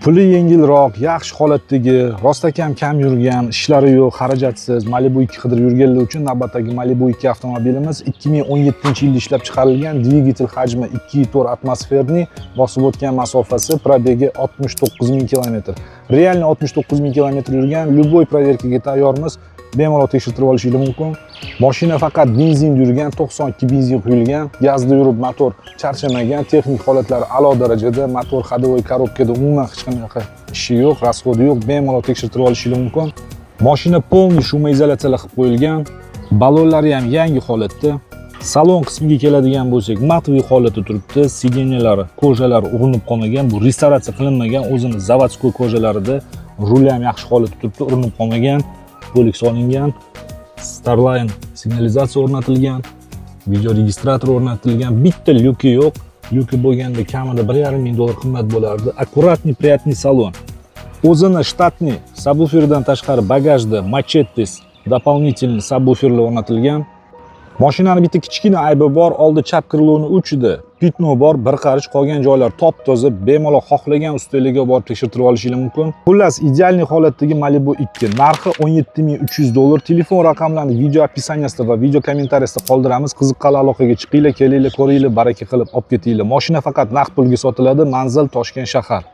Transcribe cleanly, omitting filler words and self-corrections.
Puli yengilroq, yaxshi holatdagi, rostakam kam yurgan, ishlari yo'q, xarajatsiz Malibu 2 qidirib yurganlar uchun navbatdagi Malibu 2 avtomobilimiz 2017-yilda ishlab chiqarilgan, dvigatel hajmi 2,4 atmosferniy, bosib o'tgan masofasi, probegi 69.000 km. Realniy 69.000 km yurgan, любой проверкаga tayyormiz. Bemalol tekshirtirib olishingiz mumkin. Mashina faqat benzinda yurgan, 92 benzin quyilgan, gazda yurib motor charchamagan, texnik holatlari a'lo darajada, motor ходовой korobkada umuman hech qanaqa ishi yo'q, расходi yo'q, bemalol tekshirtirib olishingiz mumkin. Mashina полный shumoizolyatsiyalar qilib qo'yilgan, balonlari ham yangi holatda. Salon qismiga keladigan bo'lsak, matviy holatda turibdi, sideniyalari, kojalari urinib qolmagan, bu restavratsiya qilinmagan, o'zini zavodskoy kojalarida, ruli ham yaxshi holatda turibdi, urinib qolmagan. Bo'lik solingan, Starline signalizatsiya o'rnatilgan, video registrator o'rnatilgan, bitta lyuki yo'q. Lyuki bo'lganda kamida 1,5 ming dollar qimmat bo'lardi. Akkuratniy, приятный salon. O'zini shtatniy subwooferdan tashqari bagajda Machetes дополнительный subwooferlar o'rnatilgan. Mashinaning bitta kichkina aybi bor, oldi chap kriloning uchida pitno bor, bir qarich qolgan joylar top-toza, bemalol xohlagan ustunlarga borib tekshirtirib olishingiz mumkin. Xullas, idealniy holatdagi Malibu 2 narxi 17.300 dollar. Telefon raqamlarini video описаниесida va video kommentariyasida qoldiramiz. Qiziqqan aloqaga chiqinglar, kelinglar, ko'ringlar, baraka qilib olib ketinglar. Mashina faqat naqd pulga sotiladi. Manzil Toshkent shahar.